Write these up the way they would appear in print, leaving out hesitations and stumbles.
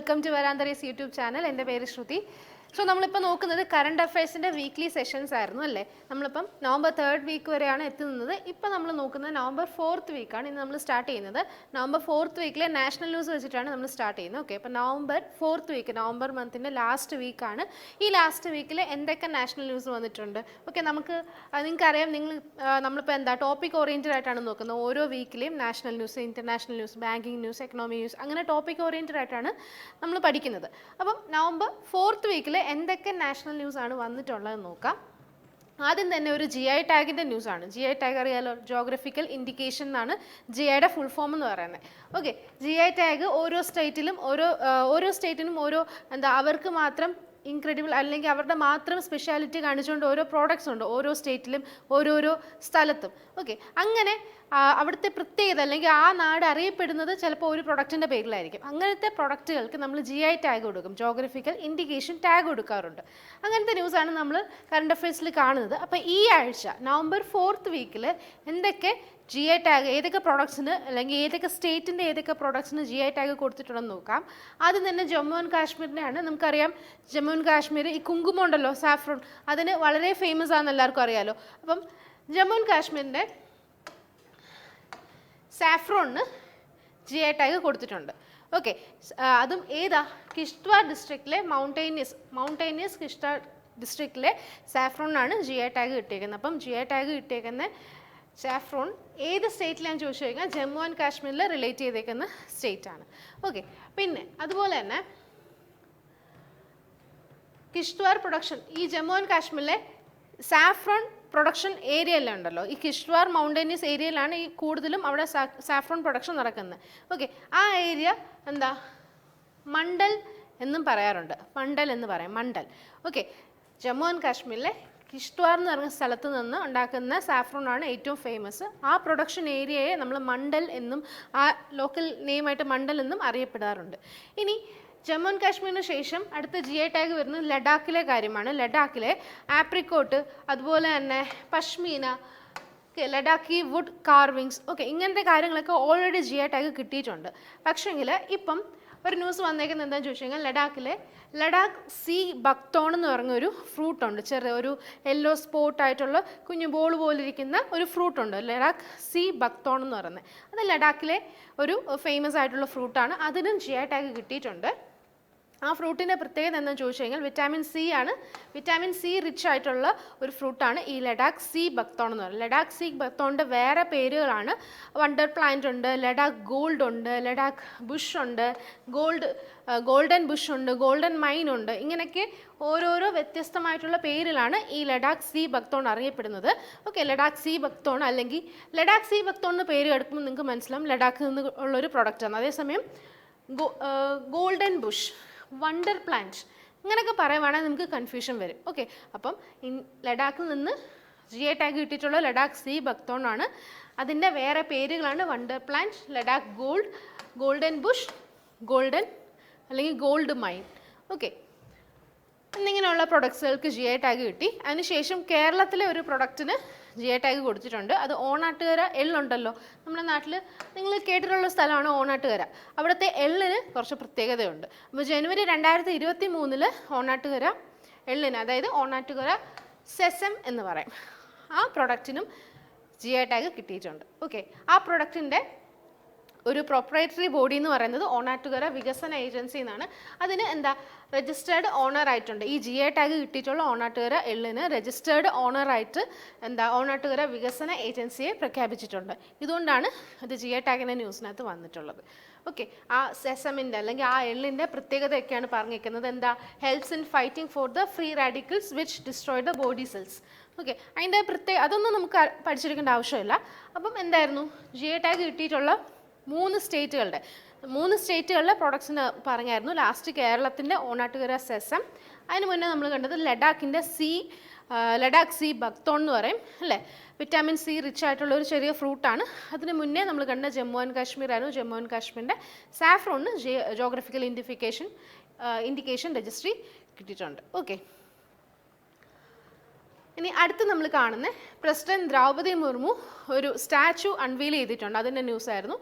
Welcome to വരാന്തരീസ് YouTube channel. എൻ്റെ പേര് ശ്രുതി. സോ നമ്മളിപ്പോൾ നോക്കുന്നത് കറണ്ട് അഫയേഴ്സിൻ്റെ വീക്ക്ലി സെഷൻസ് ആയിരുന്നു അല്ലേ. നമ്മളിപ്പം നവംബർ 3rd വീക്ക് വരെയാണ് എത്തുന്നത്. ഇപ്പം നമ്മൾ നോക്കുന്നത് നവംബർ 4th വീക്കാണ് ഇന്ന് നമ്മൾ സ്റ്റാർട്ട് ചെയ്യുന്നത്. നവംബർ 4th വീക്കിലെ നാഷണൽ ന്യൂസ് വെച്ചിട്ടാണ് നമ്മൾ സ്റ്റാർട്ട് ചെയ്യുന്നത്. ഓക്കെ, അപ്പോൾ നവംബർ 4th വീക്ക്, നവംബർ മന്തിൻ്റെ ലാസ്റ്റ് വീക്കാണ്. ഈ ലാസ്റ്റ് വീക്കിൽ എന്തൊക്കെ നാഷണൽ ന്യൂസ് വന്നിട്ടുണ്ട്? ഓക്കെ, നിങ്ങൾക്കറിയാം, നമ്മളിപ്പോൾ എന്താ ടോപ്പിക് ഓറിയൻറ്റഡ് ആയിട്ടാണ് നോക്കുന്നത്. ഓരോ വീക്കിലെയും national news, international news, banking news, economic news, അങ്ങനെ ടോപ്പിക് ഓറിയൻറ്റഡ് ആയിട്ടാണ് നമ്മൾ പഠിക്കുന്നത്. അപ്പം നവംബർ 4th വീക്കിൽ എന്തൊക്കെ നാഷണൽ ന്യൂസ് ആണ് വന്നിട്ടുള്ളതെന്ന് നോക്കാം. ആദ്യം തന്നെ ഒരു GI ടാഗിൻ്റെ ന്യൂസാണ്. GI ടാഗ് അറിയാലോ, ജോഗ്രഫിക്കൽ ഇൻഡിക്കേഷൻ എന്നാണ് GIയുടെ ഫുൾ ഫോം എന്ന് പറയുന്നത്. ഓക്കെ, GI ടാഗ് ഓരോ സ്റ്റേറ്റിനും ഓരോ അവർക്ക് മാത്രം ഇൻക്രെഡിബിൾ അല്ലെങ്കിൽ അവരുടെ മാത്രം സ്പെഷ്യാലിറ്റി കാണിച്ചുകൊണ്ട് ഓരോ പ്രോഡക്ട്സ് ഉണ്ട് ഓരോ സ്റ്റേറ്റിലും ഓരോരോ സ്ഥലത്തും. ഓക്കെ, അങ്ങനെ അവിടുത്തെ പ്രത്യേകത അല്ലെങ്കിൽ ആ നാട് അറിയപ്പെടുന്നത് ചിലപ്പോൾ ഒരു പ്രൊഡക്റ്റിൻ്റെ പേരിലായിരിക്കും. അങ്ങനത്തെ പ്രൊഡക്റ്റുകൾക്ക് നമ്മൾ GI ടാഗ് കൊടുക്കും, ജോഗ്രഫിക്കൽ ഇൻഡിക്കേഷൻ ടാഗ് കൊടുക്കാറുണ്ട്. അങ്ങനത്തെ ന്യൂസാണ് നമ്മൾ കറണ്ട് അഫയേഴ്സിൽ കാണുന്നത്. അപ്പോൾ ഈ ആഴ്ച നവംബർ 4th വീക്കിൽ എന്തൊക്കെ GI ടാഗ്, ഏതൊക്കെ പ്രൊഡക്ട്സിന് അല്ലെങ്കിൽ ഏതൊക്കെ സ്റ്റേറ്റിൻ്റെ ഏതൊക്കെ പ്രൊഡക്ട്സിന് GI ടാഗ് കൊടുത്തിട്ടുണ്ടെന്ന് നോക്കാം. ആദ്യം തന്നെ ജമ്മു ആൻഡ് കാശ്മീരിനെയാണ്. നമുക്കറിയാം, ജമ്മു ആൻഡ് കാശ്മീർ ഈ കുങ്കുമം ഉണ്ടല്ലോ, സാഫ്രോൺ, അതിന് വളരെ ഫേമസ് ആണെന്ന് എല്ലാവർക്കും അറിയാലോ. അപ്പം ജമ്മു ആൻഡ് കാശ്മീരിൻ്റെ സാഫ്രോണിന് GI ടാഗ് കൊടുത്തിട്ടുണ്ട്. ഓക്കെ, അതും ഏതാ? കിഷ്ത്വാർ ഡിസ്ട്രിക്റ്റിലെ മൗണ്ടൈനിയസ് കിഷ്ത്വാർ ഡിസ്ട്രിക്റ്റിലെ സാഫ്രോണിനാണ് GI ടാഗ് കിട്ടിയേക്കുന്നത്. അപ്പം GI ടാഗ് കിട്ടിയേക്കുന്ന സാഫ്രോൺ ഏത് സ്റ്റേറ്റിലാണെന്ന് ചോദിച്ചു കഴിഞ്ഞാൽ ജമ്മു ആൻഡ് കാശ്മീരിൽ റിലേറ്റ് ചെയ്തേക്കുന്ന സ്റ്റേറ്റാണ്. ഓക്കെ, പിന്നെ അതുപോലെ തന്നെ കിഷ്ത്വാർ പ്രൊഡക്ഷൻ, ഈ ജമ്മു ആൻഡ് കാശ്മീരിലെ സാഫ്രോൺ പ്രൊഡക്ഷൻ ഏരിയയെല്ലാം ഉണ്ടല്ലോ, ഈ കിഷ്ത്വാർ മൗണ്ടൈനിയസ് ഏരിയയിലാണ് ഈ കൂടുതലും അവിടെ സാഫ്രോൺ പ്രൊഡക്ഷൻ നടക്കുന്നത്. ഓക്കെ, ആ ഏരിയ എന്താ മണ്ഡൽ എന്നും പറയാറുണ്ട്. മണ്ഡൽ. ഓക്കെ, ജമ്മു ആൻഡ് കാശ്മീരിലെ കിഷ്ത്വാർ എന്ന് പറഞ്ഞ സ്ഥലത്ത് നിന്ന് ഉണ്ടാക്കുന്ന സാഫ്രോണാണ് ഏറ്റവും ഫേമസ്. ആ പ്രൊഡക്ഷൻ ഏരിയയെ നമ്മൾ മണ്ഡൽ എന്നും ആ ലോക്കൽ നെയിമായിട്ട് മണ്ഡൽ എന്നും അറിയപ്പെടാറുണ്ട്. ഇനി ജമ്മു ആൻഡ് കാശ്മീരിന് ശേഷം അടുത്ത GI ടാഗ് വരുന്നത് ലഡാക്കിലെ കാര്യമാണ്. ലഡാക്കിലെ ആപ്രിക്കോട്ട്, അതുപോലെ തന്നെ pashmina, Ladakhi would carvings, okay, ഇങ്ങനത്തെ കാര്യങ്ങളൊക്കെ ഓൾറെഡി GI ടാഗ് കിട്ടിയിട്ടുണ്ട്. പക്ഷേങ്കിൽ ഇപ്പം ഒരു ന്യൂസ് വന്നേക്കുന്നത് എന്താണെന്ന് ചോദിച്ചു കഴിഞ്ഞാൽ ലഡാക്ക് സീ ബക്തോൺ എന്ന് പറഞ്ഞൊരു ഫ്രൂട്ടുണ്ട്. ഒരു യെല്ലോ സ്പോട്ടായിട്ടുള്ള കുഞ്ഞു ബോൾ പോലിരിക്കുന്ന ഒരു ഫ്രൂട്ടുണ്ട്, ലഡാക്ക് സീ ബക്തോൺ എന്ന് പറയുന്നത്. അത് ലഡാക്കിലെ ഒരു ഫേമസ് ആയിട്ടുള്ള ഫ്രൂട്ടാണ്. അതിനും GI ടാഗ് കിട്ടിയിട്ടുണ്ട്. ആ ഫ്രൂട്ടിൻ്റെ പ്രത്യേകത എന്താണെന്ന് ചോദിച്ചു കഴിഞ്ഞാൽ വിറ്റാമിൻ സി റിച്ച് ആയിട്ടുള്ള ഒരു ഫ്രൂട്ടാണ് ഈ ലഡാക്ക് സീ ബക്തോൺ എന്ന് പറയുന്നത്. ലഡാക്ക് സീ ബക്തോണിൻ്റെ വേറെ പേരുകളാണ് വണ്ടർ പ്ലാന്റ് ഉണ്ട്, ലഡാക്ക് ഗോൾഡ് ഉണ്ട്, ലഡാക്ക് ബുഷ് ഉണ്ട്, ഗോൾഡൻ ബുഷ് ഉണ്ട്, ഗോൾഡൻ മൈൻ ഉണ്ട്. ഇങ്ങനെയൊക്കെ ഓരോരോ വ്യത്യസ്തമായിട്ടുള്ള പേരിലാണ് ഈ ലഡാക്ക് സീ ബക്തോൺ അറിയപ്പെടുന്നത്. ഓക്കെ, ലഡാക്ക് സീ ബക്തോൺ അല്ലെങ്കിൽ ലഡാക്ക് സീ ബക്തോൺ എന്ന് പേര് കേൾക്കുമ്പോൾ നിങ്ങൾക്ക് മനസ്സിലാവും ലഡാക്കിൽ നിന്ന് ഉള്ളൊരു പ്രൊഡക്റ്റാണ്. അതേസമയം ഗോൾഡൻ ബുഷ്, വണ്ടർ പ്ലാന്റ്, ഇങ്ങനെയൊക്കെ പറയുവാണെങ്കിൽ നമുക്ക് കൺഫ്യൂഷൻ വരും. ഓക്കെ, അപ്പം ലഡാക്കിൽ നിന്ന് GI ടാഗ് കിട്ടിയിട്ടുള്ള ലഡാക്ക് സീ ബക്തോൺ ആണ്. അതിൻ്റെ വേറെ പേരുകളാണ് wonder plant, Ladakh golden Bush, golden അല്ലെങ്കിൽ ഗോൾഡ് മൈൻ. ഓക്കെ, എന്നിങ്ങനെയുള്ള പ്രൊഡക്ട്സുകൾക്ക് GI ടാഗ് കിട്ടി. അതിനുശേഷം കേരളത്തിലെ ഒരു പ്രൊഡക്റ്റിന് GI ടാഗ് കൊടുത്തിട്ടുണ്ട്. അത് ഓണാട്ടുകര എള്ളുണ്ടല്ലോ, നമ്മുടെ നാട്ടിൽ നിങ്ങൾ കേട്ടിട്ടുള്ള സ്ഥലമാണ് ഓണാട്ടുകര. അവിടുത്തെ എള്ളിന് കുറച്ച് പ്രത്യേകതയുണ്ട്. അപ്പോൾ ജനുവരി 2023 ഓണാട്ടുകര എള്ളിന്, അതായത് ഓണാട്ടുകര സെസം എന്ന് പറയും, ആ പ്രൊഡക്റ്റിനും GI ടാഗ് കിട്ടിയിട്ടുണ്ട്. ഓക്കെ, ആ പ്രൊഡക്റ്റിൻ്റെ ഒരു പ്രൊപ്രൈറ്ററി ബോഡി എന്ന് പറയുന്നത് ഓണാട്ടുകര വികസന ഏജൻസി എന്നാണ്. അതിന് രജിസ്റ്റേർഡ് ഓണർ ആയിട്ടുണ്ട്. ഈ GI ടാഗ് കിട്ടിയിട്ടുള്ള ഓണാട്ടുകര എള്ളിന് രജിസ്റ്റേർഡ് ഓണറായിട്ട് ഓണാട്ടുകര വികസന ഏജൻസിയെ പ്രഖ്യാപിച്ചിട്ടുണ്ട്. ഇതുകൊണ്ടാണ് അത് GI ടാഗിൻ്റെ ന്യൂസിനകത്ത് വന്നിട്ടുള്ളത്. ഓക്കെ, ആ സെസമിൻ്റെ അല്ലെങ്കിൽ ആ എള്ളിൻ്റെ പ്രത്യേകതയൊക്കെയാണ് പറഞ്ഞിരിക്കുന്നത്. Helps in fighting for the free radicals which destroy the body cells. Okay, അതിൻ്റെ അതൊന്നും നമുക്ക് പഠിച്ചെടുക്കേണ്ട ആവശ്യമില്ല. അപ്പം എന്തായിരുന്നു GI ടാഗ് കിട്ടിയിട്ടുള്ള 3 സ്റ്റേറ്റുകളിലെ പ്രൊഡക്ട്സിന് പറഞ്ഞായിരുന്നു. ലാസ്റ്റ് കേരളത്തിൻ്റെ ഓണാട്ടുകര സെസം, അതിന് മുന്നേ നമ്മൾ കണ്ടത് ലഡാക്ക് സീ ബക്തോൺ എന്ന് പറയും അല്ലേ, വിറ്റാമിൻ സി റിച്ച് ആയിട്ടുള്ള ഒരു ചെറിയ ഫ്രൂട്ടാണ്. അതിന് മുന്നേ നമ്മൾ കണ്ട ജമ്മു ആൻഡ് കാശ്മീർ ആയിരുന്നു. ജമ്മു ആൻഡ് കാശ്മീരിൻ്റെ സാഫ്രോണിന് ജോഗ്രഫിക്കൽ ഇൻഡിക്കേഷൻ രജിസ്ട്രി കിട്ടിയിട്ടുണ്ട്. ഓക്കെ, ഇനി അടുത്ത് നമ്മൾ കാണുന്ന പ്രസിഡന്റ് ദ്രൗപദി മുർമു ഒരു സ്റ്റാച്ചു അൺവീൽ ചെയ്തിട്ടുണ്ട്. അതിൻ്റെ ന്യൂസ് ആയിരുന്നു.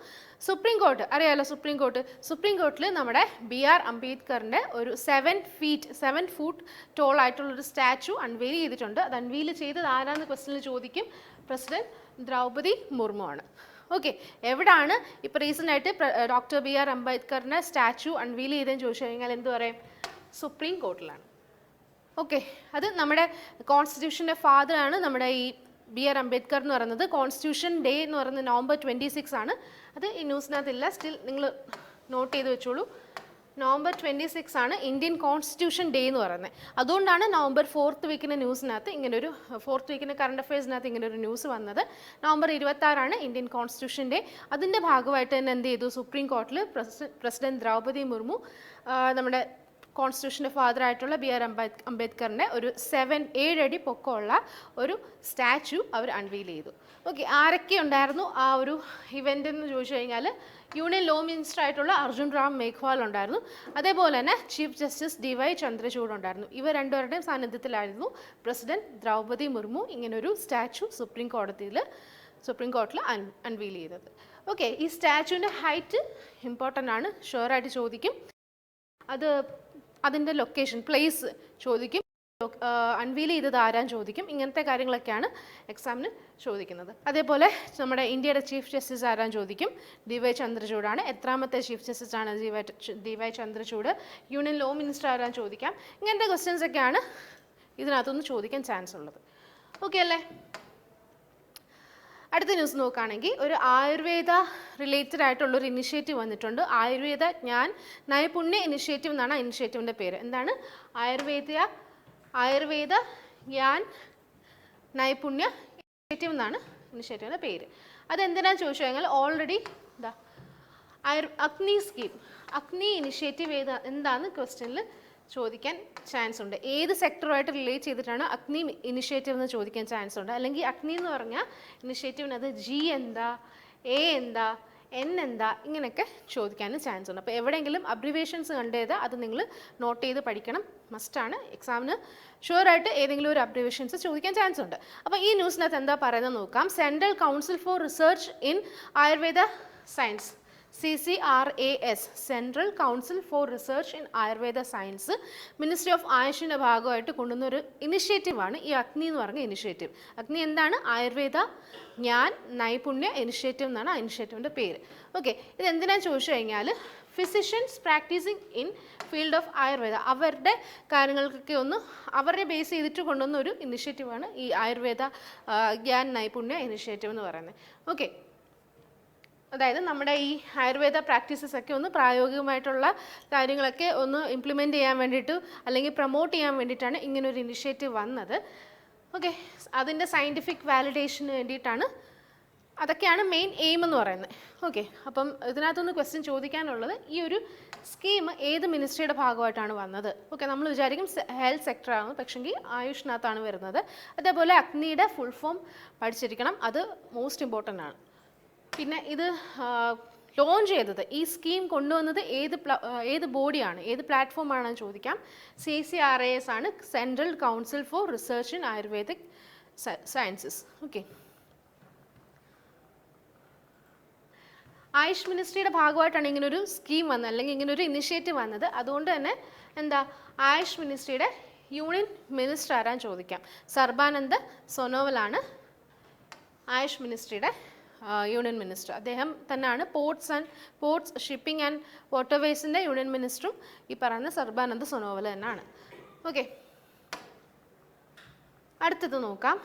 സുപ്രീം കോർട്ട് അറിയാലോ, സുപ്രീം കോർട്ടിൽ നമ്മുടെ BR അംബേദ്കറിൻ്റെ ഒരു 7 ഫൂട്ട് ടോൾ ആയിട്ടുള്ളൊരു സ്റ്റാച്ചു അൺവീൽ ചെയ്തിട്ടുണ്ട്. അത് അൺവീൽ ചെയ്തത് ആരാന്ന് ക്വസ്റ്റ്യനിൽ ചോദിക്കും. പ്രസിഡന്റ് ദ്രൗപദി മുർമു ആണ്. ഓക്കെ, എവിടാണ് ഇപ്പോൾ റീസെൻ്റ് ആയിട്ട് ഡോക്ടർ BR അംബേദ്കറിൻ്റെ സ്റ്റാച്ചു അൺവീൽ ചെയ്തതെന്ന് ചോദിച്ചു കഴിഞ്ഞാൽ എന്ത് പറയും? സുപ്രീം കോർട്ടിലാണ്. ഓക്കെ, അത് നമ്മുടെ കോൺസ്റ്റിറ്റ്യൂഷൻ്റെ ഫാദറാണ് നമ്മുടെ ഈ BR അംബേദ്കർ എന്ന് പറയുന്നത്. കോൺസ്റ്റിറ്റ്യൂഷൻ ഡേ എന്ന് പറയുന്നത് November 26 ആണ്. അത് ഈ ന്യൂസിനകത്തില്ല, സ്റ്റിൽ നിങ്ങൾ നോട്ട് ചെയ്ത് വെച്ചോളൂ. November 26 ആണ് ഇന്ത്യൻ കോൺസ്റ്റിറ്റ്യൂഷൻ ഡേ എന്ന് പറയുന്നത്. അതുകൊണ്ടാണ് November 4th വീക്കിൻ്റെ ന്യൂസിനകത്ത് ഇങ്ങനൊരു 4th വീക്കിൻ്റെ കറണ്ട് അഫയേഴ്സിനകത്ത് ഇങ്ങനൊരു ന്യൂസ് വന്നത്. November 26 Indian constitution day. അതിൻ്റെ ഭാഗമായിട്ട് തന്നെ എന്ത് ചെയ്തു? സുപ്രീം കോർട്ടിൽ പ്രസിഡന്റ് ദ്രൗപദി മുർമു നമ്മുടെ കോൺസ്റ്റിറ്റ്യൂഷൻ്റെ ഫാദറായിട്ടുള്ള BR അംബേദ്കറിൻ്റെ ഒരു 7 അടി പൊക്കമുള്ള ഒരു സ്റ്റാച്ചു അവർ അൺവീൽ ചെയ്തു. ഓക്കെ, ആരൊക്കെ ഉണ്ടായിരുന്നു ആ ഒരു ഇവൻ്റ് എന്ന് ചോദിച്ചു കഴിഞ്ഞാൽ യൂണിയൻ ലോ മിനിസ്റ്റർ ആയിട്ടുള്ള അർജുൻ റാം മേഘ്വാൾ ഉണ്ടായിരുന്നു. അതേപോലെ തന്നെ ചീഫ് ജസ്റ്റിസ് DY ചന്ദ്രചൂഡ് ഉണ്ടായിരുന്നു. ഇവർ രണ്ടുപേരുടെയും സാന്നിധ്യത്തിലായിരുന്നു പ്രസിഡന്റ് ദ്രൗപദി മുർമു ഇങ്ങനൊരു സ്റ്റാച്ചു സുപ്രീം കോടതിയിൽ അൺവീൽ ചെയ്തത്. ഓക്കെ, ഈ സ്റ്റാച്ചുവിൻ്റെ ഹൈറ്റ് ഇമ്പോർട്ടൻ്റ് ആണ്, ഷുവറായിട്ട് ചോദിക്കും. അതിൻ്റെ ലൊക്കേഷൻ, പ്ലേസ് ചോദിക്കും. അൺവീൽ ചെയ്തത് ആരാന്ന് ചോദിക്കും. ഇങ്ങനത്തെ കാര്യങ്ങളൊക്കെയാണ് എക്സാമിന് ചോദിക്കുന്നത്. അതേപോലെ നമ്മുടെ ഇന്ത്യയുടെ ചീഫ് ജസ്റ്റിസ് ആരാന്ന് ചോദിക്കും. DY ചന്ദ്രചൂഡാണ്. എത്രാമത്തെ ചീഫ് ജസ്റ്റിസ് ആണ് DY Chandrachud. Union law minister ആരാന്ന് ചോദിക്കാം. ഇങ്ങനത്തെ ക്വസ്റ്റ്യൻസ് ഒക്കെയാണ് ഇതിനകത്തുനിന്ന് ചോദിക്കാൻ ചാൻസ് ഉള്ളത്. ഓക്കെ അല്ലേ? അടുത്ത ന്യൂസ് നോക്കുകയാണെങ്കിൽ ഒരു ആയുർവേദ റിലേറ്റഡ് ആയിട്ടുള്ളൊരു ഇനിഷ്യേറ്റീവ് വന്നിട്ടുണ്ട്. ആയുർവേദ ജ്ഞാൻ നൈപുണ്യ ഇനിഷ്യേറ്റീവ് എന്നാണ് ആ ഇനിഷ്യേറ്റീവിൻ്റെ പേര്. എന്താണ്? ആയുർവേദ ജ്ഞാൻ നൈപുണ്യ ഇനിഷ്യേറ്റീവ് എന്നാണ് ഇനിഷ്യേറ്റീവിൻ്റെ പേര്. അതെന്തിനാന്ന് ചോദിച്ചു കഴിഞ്ഞാൽ ഓൾറെഡി അഗ്നി സ്കീം, അഗ്നി ഇനിഷ്യേറ്റീവ് എന്താണെന്ന് ക്വസ്റ്റ്യനിൽ ചോദിക്കാൻ ചാൻസ് ഉണ്ട്. ഏത് സെക്ടറുമായിട്ട് റിലേറ്റ് ചെയ്തിട്ടാണ് അഗ്നി ഇനിഷ്യേറ്റീവ് എന്ന് ചോദിക്കാൻ ചാൻസ് ഉണ്ട്. അല്ലെങ്കിൽ അഗ്നി എന്ന് പറഞ്ഞാൽ ഇനിഷ്യേറ്റീവിനത് G എന്താ, A എന്താ, N എന്താ, ഇങ്ങനെയൊക്കെ ചോദിക്കാനും ചാൻസ് ഉണ്ട്. അപ്പോൾ എവിടെയെങ്കിലും അബ്രിവേഷൻസ് കണ്ടത് അത് നിങ്ങൾ നോട്ട് ചെയ്ത് പഠിക്കണം, മസ്റ്റാണ്. എക്സാമിന് ഷുവറായിട്ട് ഏതെങ്കിലും ഒരു അബ്രിവേഷൻസ് ചോദിക്കാൻ ചാൻസ് ഉണ്ട്. അപ്പോൾ ഈ ന്യൂസിനകത്ത് എന്താ പറയുന്നത് നോക്കാം. Central council for research in Ayurveda science, CCRAS, central council for research in Ayurveda science, ministry of ആയുഷിൻ്റെ ഭാഗമായിട്ട് കൊണ്ടുവന്ന ഒരു ഇനിഷ്യേറ്റീവാണ് ഈ അഗ്നി എന്ന് പറഞ്ഞ ഇനിഷ്യേറ്റീവ്. അഗ്നി എന്താണ്? ആയുർവേദ ജ്ഞാൻ നൈപുണ്യ ഇനിഷ്യേറ്റീവ് എന്നാണ് ആ ഇനിഷ്യേറ്റീവിൻ്റെ പേര്. ഓക്കെ, ഇത് എന്തിനാന്ന് ചോദിച്ചു കഴിഞ്ഞാൽ physicians practising in field of Ayurveda, അവരുടെ കാര്യങ്ങൾക്കൊക്കെ ഒന്ന് അവരെ ബേസ് ചെയ്തിട്ട് കൊണ്ടുവന്ന ഒരു ഇനിഷ്യേറ്റീവാണ് ഈ ആയുർവേദ ജ്ഞാൻ നൈപുണ്യ ഇനിഷ്യേറ്റീവ് എന്ന് പറയുന്നത്. ഓക്കെ, അതായത് നമ്മുടെ ഈ ആയുർവേദ പ്രാക്ടീസസ് ഒക്കെ ഒന്ന് പ്രായോഗികമായിട്ടുള്ള കാര്യങ്ങളൊക്കെ ഒന്ന് ഇംപ്ലിമെൻ്റ് ചെയ്യാൻ വേണ്ടിയിട്ട് അല്ലെങ്കിൽ പ്രൊമോട്ട് ചെയ്യാൻ വേണ്ടിയിട്ടാണ് ഇങ്ങനൊരു ഇനിഷ്യേറ്റീവ് വന്നത്. ഓക്കെ, അതിൻ്റെ സയൻറ്റിഫിക് വാലിഡേഷന് വേണ്ടിയിട്ടാണ്. അതൊക്കെയാണ് മെയിൻ എയിം എന്ന് പറയുന്നത്. ഓക്കെ, അപ്പം ഇതിനകത്തൊന്ന് ക്വസ്റ്റ്യൻ ചോദിക്കാനുള്ളത് ഈ ഒരു സ്കീം ഏത് മിനിസ്ട്രിയുടെ ഭാഗമായിട്ടാണ് വന്നത്. ഓക്കെ, നമ്മൾ വിചാരിക്കും ഹെൽത്ത് സെക്ടറാണ്, പക്ഷെങ്കിൽ ആയുഷിനകത്താണ് വരുന്നത്. അതേപോലെ അഗ്നിയുടെ ഫുൾ ഫോം പഠിച്ചിരിക്കണം, അത് മോസ്റ്റ് ഇമ്പോർട്ടൻ്റ് ആണ്. പിന്നെ ഇത് ലോഞ്ച് ചെയ്തത്, ഈ സ്കീം കൊണ്ടുവന്നത് ഏത് ബോഡിയാണ്, ഏത് പ്ലാറ്റ്ഫോമാണെന്ന് ചോദിക്കാം. CCRAS ആണ്, central council for research in Ayurvedic sciences. Okay, Ayush മിനിസ്ട്രിയുടെ ഭാഗമായിട്ടാണ് ഇങ്ങനൊരു സ്കീം വന്നത്, അല്ലെങ്കിൽ ഇങ്ങനൊരു ഇനിഷ്യേറ്റീവ് വന്നത്. അതുകൊണ്ട് തന്നെ എന്താ, ആയുഷ് മിനിസ്ട്രിയുടെ യൂണിയൻ മിനിസ്റ്റർ ആരാന്ന് ചോദിക്കാം. സർബാനന്ദ് സോനോവാലാണ് ആയുഷ് മിനിസ്ട്രിയുടെ യൂണിയൻ മിനിസ്റ്റർ. അദ്ദേഹം തന്നെയാണ് പോർട്സ് ഷിപ്പിംഗ് ആൻഡ് വാട്ടർവേസിൻ്റെ യൂണിയൻ മിനിസ്റ്ററും ഈ പറയുന്ന സർബാനന്ദ് സോനോവാൾ തന്നെയാണ്. ഓക്കെ, അടുത്തത് നോക്കാം.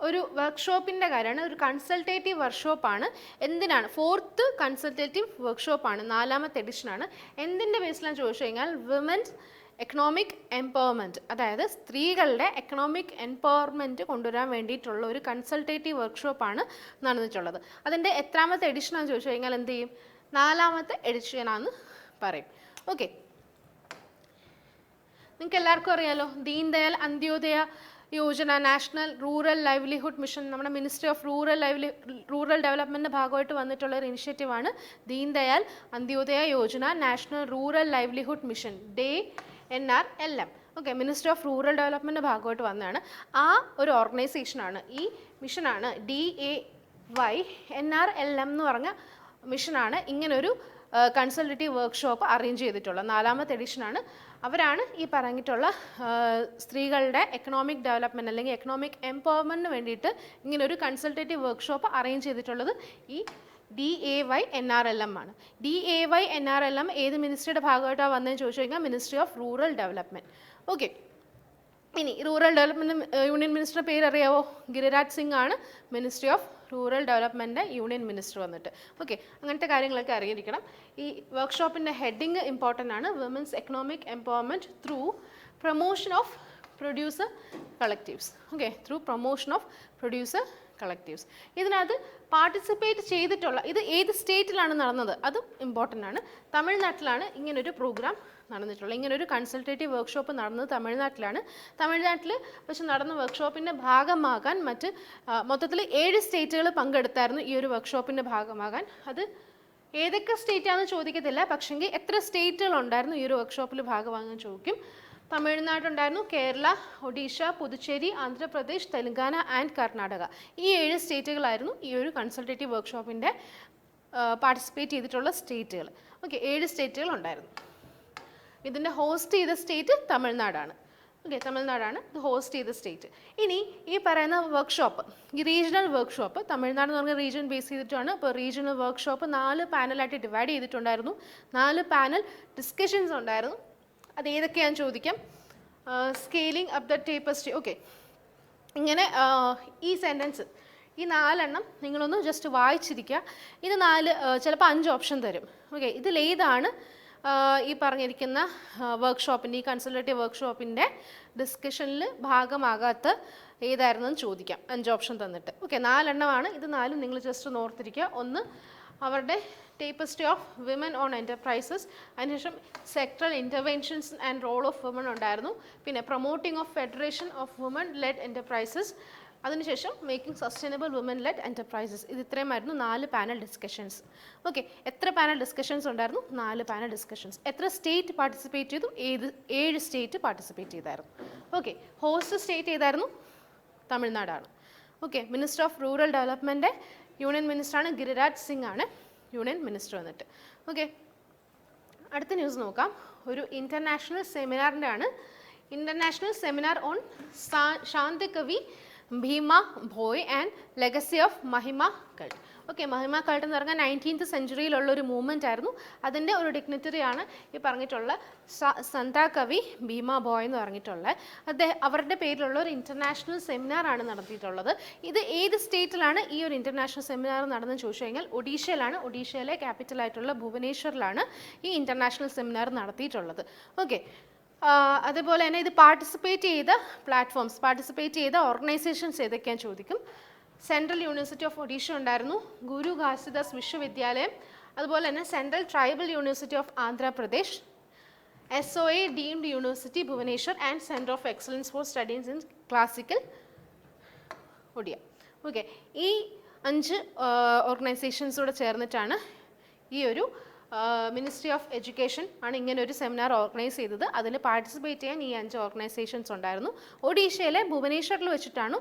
ഒരു വർക്ക്ഷോപ്പിൻ്റെ കാര്യമാണ്, ഒരു കൺസൾട്ടേറ്റീവ് വർക്ക്ഷോപ്പാണ്. എന്തിനാണ്? 4th consultative വർക്ക്ഷോപ്പാണ്, 4ാമത്തെ എഡിഷനാണ്. എന്തിൻ്റെ ബേസിലാണെന്ന് ചോദിച്ചു കഴിഞ്ഞാൽ വിമൻസ് എക്കണോമിക് എംപവർമെൻറ്റ്, അതായത് സ്ത്രീകളുടെ എക്കണോമിക് എംപവർമെൻറ്റ് കൊണ്ടുവരാൻ വേണ്ടിയിട്ടുള്ള ഒരു കൺസൾട്ടേറ്റീവ് വർക്ക്ഷോപ്പാണ് നടന്നിട്ടുള്ളത്. അതിൻ്റെ എത്രാമത്തെ എഡിഷനാണെന്ന് ചോദിച്ചു കഴിഞ്ഞാൽ എന്ത് ചെയ്യും? 4ാമത്തെ എഡിഷനാണെന്ന് പറയും. ഓക്കെ, നിങ്ങൾക്ക് എല്ലാവർക്കും അറിയാലോ, Deen Dayal Antyodaya Yojana, national rural livelihood mission, നമ്മുടെ മിനിസ്ട്രി ഓഫ് റൂറൽ ഡെവലപ്മെൻറ്റിൻ്റെ ഭാഗമായിട്ട് വന്നിട്ടുള്ള ഒരു ഇനിഷ്യേറ്റീവാണ് Deen Dayal Antyodaya Yojana, national rural livelihood mission, DNRLM. Okay, ministry of rural ഡെവലപ്മെൻറ്റിൻ്റെ ഭാഗമായിട്ട് വന്നതാണ്. ആ ഒരു ഓർഗനൈസേഷനാണ്, ഈ മിഷനാണ് DAYNRLM എന്ന് പറഞ്ഞ മിഷനാണ് ഇങ്ങനൊരു കൺസൾട്ടേറ്റീവ് വർക്ക്ഷോപ്പ് അറേഞ്ച് ചെയ്തിട്ടുള്ളത്. 4ാമത്തെ എഡിഷനാണ്. അവരാണ് ഈ പറഞ്ഞിട്ടുള്ള സ്ത്രീകളുടെ എക്കണോമിക് ഡെവലപ്മെൻറ്റ് അല്ലെങ്കിൽ എക്കണോമിക് എംപവർമെൻറ്റിന് വേണ്ടിയിട്ട് ഇങ്ങനൊരു കൺസൾട്ടേറ്റീവ് വർക്ക്ഷോപ്പ് അറേഞ്ച് ചെയ്തിട്ടുള്ളത് ഈ DAYNRLM ആണ്. DAYNRLM ഏത് മിനിസ്ട്രിയുടെ ഭാഗമായിട്ടാണ് വന്നതെന്ന് ചോദിച്ചു കഴിഞ്ഞാൽ ministry of rural development. Okay, ഇനി റൂറൽ ഡെവലപ്മെൻറ്റ് യൂണിയൻ മിനിസ്റ്ററുടെ പേര് അറിയാവോ? ഗിരിരാജ് സിംഗ് ആണ് ministry of rural development union minister വന്നിട്ട്. ഓക്കെ, അങ്ങനത്തെ കാര്യങ്ങളൊക്കെ അറിഞ്ഞിരിക്കണം. ഈ വർക്ക്ഷോപ്പിൻ്റെ ഹെഡിങ് ഇമ്പോർട്ടൻ്റ് ആണ്, women's economic empowerment through promotion of producer collectives. Okay, through promotion of producer collectives. ഇതിനകത്ത് പാർട്ടിസിപ്പേറ്റ് ചെയ്തിട്ടുള്ള ഇത് ഏത് സ്റ്റേറ്റിലാണ് നടന്നത് അതും ഇമ്പോർട്ടൻ്റ് ആണ്. തമിഴ്നാട്ടിലാണ് ഇങ്ങനൊരു പ്രോഗ്രാം നടന്നിട്ടുള്ളത്. ഇങ്ങനൊരു കൺസൾട്ടേറ്റീവ് വർക്ക്ഷോപ്പ് നടന്നത് തമിഴ്നാട്ടിലാണ്. തമിഴ്നാട്ടിൽ പക്ഷെ നടന്ന വർക്ക്ഷോപ്പിൻ്റെ ഭാഗമാകാൻ മൊത്തത്തിൽ 7 സ്റ്റേറ്റുകൾ പങ്കെടുത്തായിരുന്നു ഈ ഒരു വർക്ക്ഷോപ്പിൻ്റെ ഭാഗമാകാൻ. അത് ഏതൊക്കെ സ്റ്റേറ്റാണെന്ന് ചോദിക്കത്തില്ല, പക്ഷെങ്കിൽ എത്ര സ്റ്റേറ്റുകളുണ്ടായിരുന്നു ഈ ഒരു വർക്ക്ഷോപ്പിൽ ഭാഗമാകാൻ ചോദിക്കും. തമിഴ്നാടുണ്ടായിരുന്നു, കേരള, ഒഡീഷ, പുതുച്ചേരി, ആന്ധ്രാപ്രദേശ്, തെലങ്കാന ആൻഡ് കർണാടക. ഈ 7 സ്റ്റേറ്റുകളായിരുന്നു ഈ ഒരു കൺസൾട്ടേറ്റീവ് വർക്ക്ഷോപ്പിൻ്റെ പാർട്ടിസിപ്പേറ്റ് ചെയ്തിട്ടുള്ള സ്റ്റേറ്റുകൾ. ഓക്കെ, 7 സ്റ്റേറ്റുകൾ ഉണ്ടായിരുന്നു. ഇതിൻ്റെ ഹോസ്റ്റ് ചെയ്ത സ്റ്റേറ്റ് തമിഴ്നാടാണ്. ഓക്കെ, തമിഴ്നാടാണ് ഇത് ഹോസ്റ്റ് ചെയ്ത സ്റ്റേറ്റ്. ഇനി ഈ പറയുന്ന വർക്ക്ഷോപ്പ്, ഈ റീജിയണൽ വർക്ക്ഷോപ്പ്, തമിഴ്നാട് എന്ന് പറഞ്ഞ റീജിയൻ ബേസ് ചെയ്തിട്ടാണ്. അപ്പോൾ റീജിയണൽ വർക്ക്ഷോപ്പ് 4 പാനലായിട്ട് ഡിവൈഡ് ചെയ്തിട്ടുണ്ടായിരുന്നു. 4 പാനൽ ഡിസ്കഷൻസ് ഉണ്ടായിരുന്നു. അത് ഏതൊക്കെയാണെന്ന് ചോദിക്കാം. Scaling up the tapestry. Okay, ഇങ്ങനെ ഈ സെൻറ്റൻസ് ഈ 4 എണ്ണം നിങ്ങളൊന്ന് ജസ്റ്റ് വായിച്ചിരിക്കുക. ഇത് 4 ചിലപ്പോൾ 5 ഓപ്ഷൻ തരും. ഓക്കെ, ഇതിലേതാണ് ഈ പറഞ്ഞിരിക്കുന്ന വർക്ക്ഷോപ്പിൻ്റെ ഈ കൺസൾട്ടേറ്റീവ് വർക്ക്ഷോപ്പിൻ്റെ ഡിസ്കഷനിൽ ഭാഗമാകാത്ത ഏതായിരുന്നെന്ന് ചോദിക്കാം 5 ഓപ്ഷൻ തന്നിട്ട്. ഓക്കെ, 4 എണ്ണമാണ്. ഇത് 4 നിങ്ങൾ ജസ്റ്റ് ഓർത്തിരിക്കുക. ഒന്ന് അവരുടെ tapestry of women on enterprises, അതിനുശേഷം sectoral interventions and role of woman ഉണ്ടായിരുന്നു. പിന്നെ promoting of federation of woman led enterprises, അതിനുശേഷം making sustainable woman led enterprises. ഇത് ഇത്രയുമായിരുന്നു 4 പാനൽ ഡിസ്കഷൻസ്. ഓക്കെ, എത്ര പാനൽ ഡിസ്കഷൻസ് ഉണ്ടായിരുന്നു? 4 പാനൽ ഡിസ്കഷൻസ്. എത്ര സ്റ്റേറ്റ് പാർട്ടിസിപ്പേറ്റ് ചെയ്തു? 7 സ്റ്റേറ്റ് പാർട്ടിസിപ്പേറ്റ് ചെയ്തായിരുന്നു. ഓക്കെ, ഹോസ്റ്റ് സ്റ്റേറ്റ് ഏതായിരുന്നു? തമിഴ്നാടാണ്. Okay, minister of rural development union മിനിസ്റ്ററാണ്, ഗിരിരാജ് സിംഗ് ആണ് യൂണിയൻ മിനിസ്റ്റർ വന്നിട്ട്. ഓക്കെ, അടുത്ത ന്യൂസ് നോക്കാം. ഒരു ഇൻ്റർനാഷണൽ സെമിനാറിൻ്റെ ആണ്. International seminar on Shantakavi Bhima Bhoi and legacy of Mahima cult. Okay, Mahima cult എന്ന് പറഞ്ഞാൽ 19th സെഞ്ച്വറിയിലുള്ള ഒരു മൂവ്മെൻ്റ് ആയിരുന്നു. അതിൻ്റെ ഒരു ഡിഗ്നിറ്ററിയാണ് ഈ പറഞ്ഞിട്ടുള്ള സന്താകവി ഭീമ ഭോയ് എന്ന് പറഞ്ഞിട്ടുള്ളത്. അവരുടെ പേരിലുള്ള ഒരു ഇൻ്റർനാഷണൽ സെമിനാറാണ് നടത്തിയിട്ടുള്ളത്. ഇത് ഏത് സ്റ്റേറ്റിലാണ് ഈ ഒരു ഇൻ്റർനാഷണൽ സെമിനാർ നടന്നതെന്ന് ചോദിച്ചു കഴിഞ്ഞാൽ ഒഡീഷയിലാണ്. ഒഡീഷയിലെ ക്യാപിറ്റലായിട്ടുള്ള ഭുവനേശ്വറിലാണ് ഈ ഇൻ്റർനാഷണൽ സെമിനാർ നടത്തിയിട്ടുള്ളത്. ഓക്കെ, അതുപോലെ തന്നെ ഇത് പാർട്ടിസിപ്പേറ്റ് ചെയ്ത പ്ലാറ്റ്ഫോംസ്, പാർട്ടിസിപ്പേറ്റ് ചെയ്ത ഓർഗനൈസേഷൻസ് ഏതൊക്കെയാണെന്ന് ചോദിക്കും. സെൻട്രൽ യൂണിവേഴ്സിറ്റി ഓഫ് ഒഡീഷ ഉണ്ടായിരുന്നു, ഗുരു ഘാസിദാസ് വിശ്വവിദ്യാലയം, അതുപോലെ തന്നെ central tribal university of Andhra Pradesh, SOA deemed university Bhubaneswar and centre of excellence for studies in classical Odia. Okay, ഈ 5 ഓർഗനൈസേഷൻസോടെ ചേർന്നിട്ടാണ് ഈ ഒരു മിനിസ്ട്രി ഓഫ് എഡ്യൂക്കേഷൻ ആണ് ഇങ്ങനെ ഒരു സെമിനാർ ഓർഗനൈസ് ചെയ്തത്. അതിൽ പാർട്ടിസിപ്പേറ്റ് ചെയ്യാൻ ഈ 5 ഓർഗനൈസേഷൻസ് ഉണ്ടായിരുന്നു. ഒഡീഷയിലെ ഭുവനേശ്വറിൽ വെച്ചിട്ടാണ്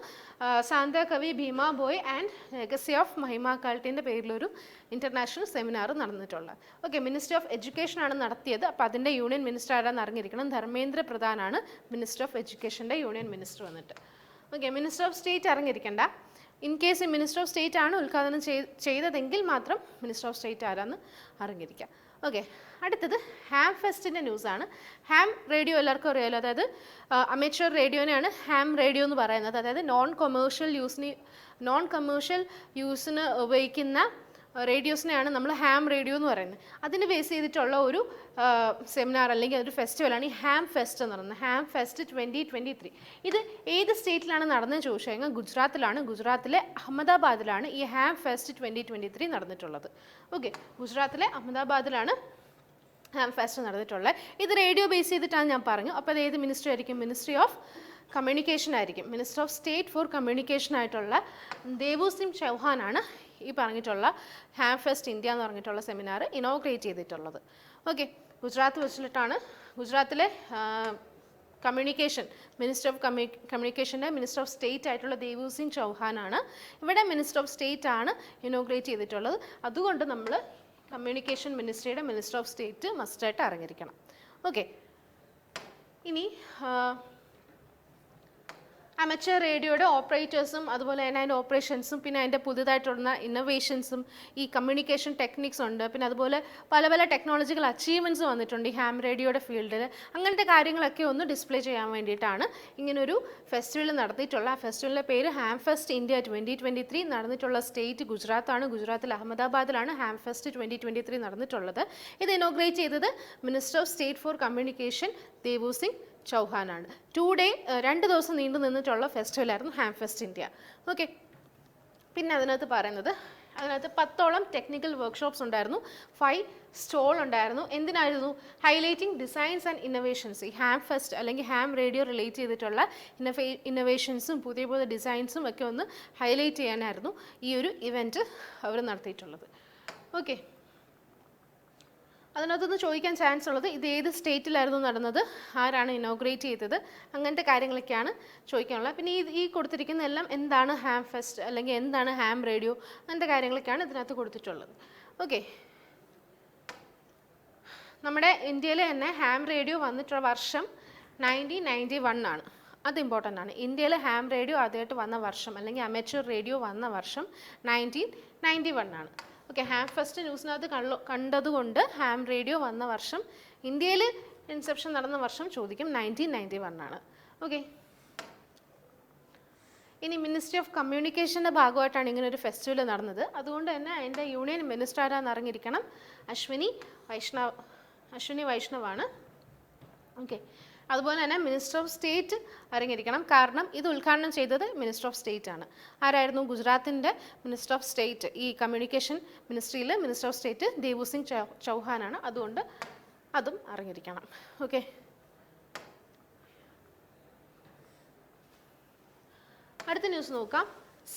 Santakavi Bhima Bhoi and legacy of Mahima കൾട്ടിൻ്റെ പേരിലൊരു ഇൻ്റർനാഷണൽ സെമിനാർ നടന്നിട്ടുള്ളത്. ഓക്കെ, മിനിസ്ട്രി ഓഫ് എഡ്യൂക്കേഷൻ ആണ് നടത്തിയത്. അപ്പോൾ അതിൻ്റെ യൂണിയൻ മിനിസ്റ്റർ ആരാന്ന് അറിഞ്ഞിരിക്കണം. ധർമ്മേന്ദ്ര പ്രധാനാണ് മിനിസ്റ്റർ ഓഫ് എഡ്യൂക്കേഷൻ്റെ യൂണിയൻ മിനിസ്റ്റർ വന്നിട്ട്. ഓക്കെ, മിനിസ്റ്റർ ഓഫ് സ്റ്റേറ്റ് അറിഞ്ഞിരിക്കേണ്ട. In case minister of state ആണ് ഉദ്ഘാടനം ചെയ്തതെങ്കിൽ മാത്രം മിനിസ്റ്റർ ഓഫ് സ്റ്റേറ്റ് ആരാന്ന് അറിഞ്ഞിരിക്കാം. ഓക്കെ, അടുത്തത് ഹാം ഫെസ്റ്റിൻ്റെ ന്യൂസാണ്. ഹാം റേഡിയോ എല്ലാവർക്കും അറിയാമല്ലോ. അതായത് അമേച്വർ റേഡിയോനെയാണ് ഹാം റേഡിയോ എന്ന് പറയുന്നത്. അതായത് നോൺ കൊമേഴ്ഷ്യൽ യൂസിന് ഉപയോഗിക്കുന്ന റേഡിയോസിനെയാണ് നമ്മൾ ഹാം റേഡിയോ എന്ന് പറയുന്നത്. അതിന് ബേസ് ചെയ്തിട്ടുള്ള ഒരു സെമിനാർ അല്ലെങ്കിൽ ഒരു ഫെസ്റ്റിവലാണ് ഈ ഹാം ഫെസ്റ്റ് എന്ന് പറയുന്നത്. Ham fest 2023. ഇത് ഏത് സ്റ്റേറ്റിലാണ് നടന്നതെന്ന് ചോദിച്ചു കഴിഞ്ഞാൽ ഗുജറാത്തിലാണ്. ഗുജറാത്തിലെ അഹമ്മദാബാദിലാണ് ഈ ഹാം ഫെസ്റ്റ് 2023 നടന്നിട്ടുള്ളത്. ഓക്കെ, ഗുജറാത്തിലെ അഹമ്മദാബാദിലാണ് ഹാം ഫെസ്റ്റ് നടന്നിട്ടുള്ളത്. ഇത് റേഡിയോ ബേസ് ചെയ്തിട്ടാണ് ഞാൻ പറഞ്ഞു. അപ്പോൾ അത് ഏത് മിനിസ്ട്രി ആയിരിക്കും? മിനിസ്ട്രി ഓഫ് കമ്മ്യൂണിക്കേഷൻ ആയിരിക്കും. Minister of state for communication ആയിട്ടുള്ള ദേവു സിംഗ് ചൗഹാനാണ് ഈ പറഞ്ഞിട്ടുള്ള ഹാം ഫെസ്റ്റ് ഇന്ത്യ എന്ന് പറഞ്ഞിട്ടുള്ള സെമിനാർ ഇനോഗ്രേറ്റ് ചെയ്തിട്ടുള്ളത്. ഓക്കെ, ഗുജറാത്ത് വെച്ചിട്ടാണ്. ഗുജറാത്തിലെ കമ്മ്യൂണിക്കേഷൻ, മിനിസ്റ്റർ ഓഫ് കമ്മ്യൂണിക്കേഷൻ്റെ മിനിസ്റ്റർ ഓഫ് സ്റ്റേറ്റ് ആയിട്ടുള്ള ദേവു സിംഗ് ചൗഹാനാണ്. ഇവിടെ മിനിസ്റ്റർ ഓഫ് സ്റ്റേറ്റ് ആണ് ഇനോഗ്രേറ്റ് ചെയ്തിട്ടുള്ളത്. അതുകൊണ്ട് നമ്മൾ കമ്മ്യൂണിക്കേഷൻ മിനിസ്ട്രിയുടെ മിനിസ്റ്റർ ഓഫ് സ്റ്റേറ്റ് മസ്റ്റായിട്ട് അറിഞ്ഞിരിക്കണം. ഓക്കെ, ഇനി അമച്ചർ റേഡിയോയുടെ ഓപ്പറേറ്റേഴ്സും അതുപോലെ തന്നെ അതിൻ്റെ ഓപ്പറേഷൻസും പിന്നെ അതിൻ്റെ പുതുതായിട്ടുള്ള ഇന്നോവേഷൻസും ഈ കമ്മ്യൂണിക്കേഷൻ ടെക്നിക്സ് ഉണ്ട്. പിന്നെ അതുപോലെ പല പല ടെക്നോളജിക്കൽ അച്ചീവ്മെൻറ്റ്സ് വന്നിട്ടുണ്ട് ഈ ഹാം റേഡിയോയുടെ ഫീൽഡിൽ. അങ്ങനത്തെ കാര്യങ്ങളൊക്കെ ഒന്ന് ഡിസ്പ്ലേ ചെയ്യാൻ വേണ്ടിയിട്ടാണ് ഇങ്ങനൊരു ഫെസ്റ്റിവൽ നടത്തിയിട്ടുള്ള. ആ ഫെസ്റ്റിവലിൻ്റെ പേര് ഹാം ഫെസ്റ്റ് ഇന്ത്യ 2023. നടന്നിട്ടുള്ള സ്റ്റേറ്റ് ഗുജറാത്താണ്. ഗുജറാത്തിൽ അഹമ്മദാബാദിലാണ് ഹാം ഫെസ്റ്റ് 2023 നടന്നിട്ടുള്ളത്. ഇത് ഇനോഗ്രേറ്റ് ചെയ്തത് minister of state for communication Devu Singh ചൗഹാനാണ്. 2 day 2 ദിവസം നീണ്ടു നിന്നിട്ടുള്ള ഫെസ്റ്റിവലായിരുന്നു ഹാം ഫെസ്റ്റ് ഇന്ത്യ. ഓക്കെ, പിന്നെ അതിനകത്ത് 10ഓളം ടെക്നിക്കൽ വർക്ക്ഷോപ്സ് ഉണ്ടായിരുന്നു, 5 സ്റ്റോൾ ഉണ്ടായിരുന്നു. എന്തിനായിരുന്നു? Highlighting designs and innovations. ഈ ഹാം ഫെസ്റ്റ് അല്ലെങ്കിൽ ഹാം റേഡിയോ റിലേറ്റ് ചെയ്തിട്ടുള്ള ഇന്നോവേഷൻസും പുതിയ പുതിയ ഡിസൈൻസും ഒക്കെ ഒന്ന് ഹൈലൈറ്റ് ചെയ്യാനായിരുന്നു ഈ ഒരു ഇവൻറ്റ് അവർ നടത്തിയിട്ടുള്ളത്. ഓക്കെ, അതിനകത്തുനിന്ന് ചോദിക്കാൻ ചാൻസ് ഉള്ളത് ഇത് ഏത് സ്റ്റേറ്റിലായിരുന്നു നടന്നത്, ആരാണ് ഇനോഗ്രേറ്റ് ചെയ്തത്, അങ്ങനത്തെ കാര്യങ്ങളൊക്കെയാണ് ചോദിക്കാനുള്ളത്. പിന്നെ ഈ കൊടുത്തിരിക്കുന്ന എല്ലാം എന്താണ് ഹാം ഫെസ്റ്റ് അല്ലെങ്കിൽ എന്താണ് ഹാം റേഡിയോ, അങ്ങനത്തെ കാര്യങ്ങളൊക്കെയാണ് ഇതിനകത്ത് കൊടുത്തിട്ടുള്ളത്. ഓക്കെ, നമ്മുടെ ഇന്ത്യയിൽ തന്നെ ഹാം റേഡിയോ വന്നിട്ടുള്ള വർഷം 1991 ആണ്. അത് ഇമ്പോർട്ടൻ്റ് ആണ്. ഇന്ത്യയിൽ ഹാം റേഡിയോ ആദ്യമായിട്ട് വന്ന വർഷം അല്ലെങ്കിൽ അമേച്ചർ റേഡിയോ വന്ന വർഷം 1991 ആണ്. ഓക്കെ, ഹാം ഫെസ്റ്റ് ന്യൂസിനകത്ത് കണ്ടതുകൊണ്ട് ഹാം റേഡിയോ വന്ന വർഷം, ഇന്ത്യയിൽ ഇൻസെപ്ഷൻ നടന്ന വർഷം ചോദിക്കും, 1991 ആണ്. ഓക്കെ, ഇനി മിനിസ്ട്രി ഓഫ് കമ്മ്യൂണിക്കേഷൻ്റെ ഭാഗമായിട്ടാണ് ഇങ്ങനെ ഒരു ഫെസ്റ്റിവൽ നടന്നത്. അതുകൊണ്ട് തന്നെ അതിൻ്റെ യൂണിയൻ മിനിസ്റ്റർ ആരാന്ന് അറിഞ്ഞിരിക്കണം, അശ്വിനി വൈഷ്ണവാണ്. ഓക്കെ, അതുപോലെ തന്നെ മിനിസ്റ്റർ ഓഫ് സ്റ്റേറ്റ് അറിഞ്ഞിരിക്കണം, കാരണം ഇത് ഉദ്ഘാടനം ചെയ്തത് മിനിസ്റ്റർ ഓഫ് സ്റ്റേറ്റ് ആണ്. ആരായിരുന്നു? ഗുജറാത്തിൻ്റെ മിനിസ്റ്റർ ഓഫ് സ്റ്റേറ്റ്. ഈ കമ്മ്യൂണിക്കേഷൻ മിനിസ്ട്രിയിൽ minister of state Devu Singh ചൗഹാനാണ്. അതുകൊണ്ട് അതും അറിഞ്ഞിരിക്കണം. ഓക്കെ, അടുത്ത ന്യൂസ് നോക്കാം.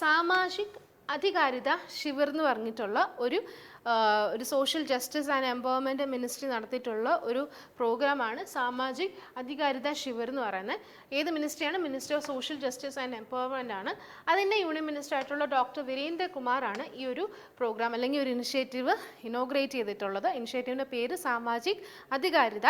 സാമാജിക് അധികാരിത ശിവിർ എന്ന് പറഞ്ഞിട്ടുള്ള ഒരു social justice and empowerment ministry നടത്തിയിട്ടുള്ള ഒരു പ്രോഗ്രാമാണ് സാമാജിക് അധികാരിത ശിവിർ എന്ന് പറയുന്നത്. ഏത് മിനിസ്ട്രിയാണ്? Ministry of social justice and empowerment ആണ്. അതിൻ്റെ യൂണിയൻ മിനിസ്റ്റർ ആയിട്ടുള്ള ഡോക്ടർ വീരേന്ദ്ര കുമാറാണ് ഈ ഒരു പ്രോഗ്രാം അല്ലെങ്കിൽ ഒരു ഇനിഷ്യേറ്റീവ് ഇനോഗ്രേറ്റ് ചെയ്തിട്ടുള്ളത്. ഇനിഷ്യേറ്റീവിൻ്റെ പേര് സാമാജിക് അധികാരിത